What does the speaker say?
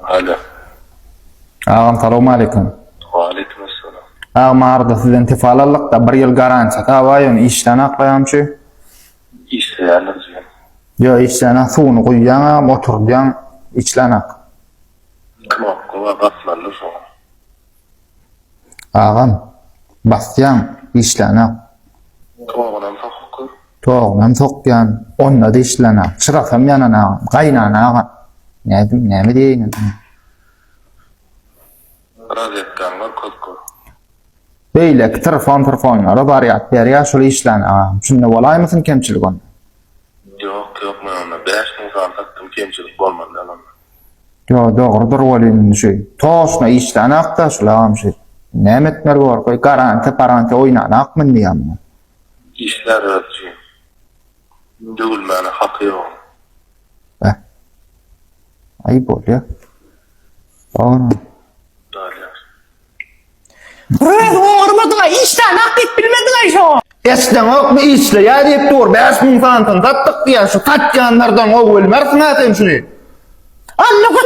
Alo. Ağam salamu aleykum. Aleykümselam. Ağam arada sizden tifalarlıkta 1 yıl garanti tabayın işten aklayançı. İşleyenler diyor. Yo işten suunu koyyan, oturyan, içlenak. Kımakla basmalı sonra. Ağam basyan, işlenak. Kımakla sokukur. Toğunam sokyan, onna da işlenak. Çırafam yanana, kaynana ağam. Ne mi deyin? Razetkanlar kutkur. Beylek telefonlara bariyat beriya şol işlenak ağam. Şunda olay mısın kemçilik onu? Yok ben ona 5 insan taktım kemçilik olmadı ama. Yo doğrudur olin şey. Toşna işlenak da şol ağam şey. Nemetler var koy garanti oynanak mı diyem. İşler öğretci. Dövülmeni hakkı yok. Ayıp ol ya. Doğru. Ormadılar işten aklit bilmediler şu. Eskiden ok mu işle ya deyip dur. 5.000 sanatın tattık diye şu tatyanlardan o bölüm. Mersin atayım şunu. Allah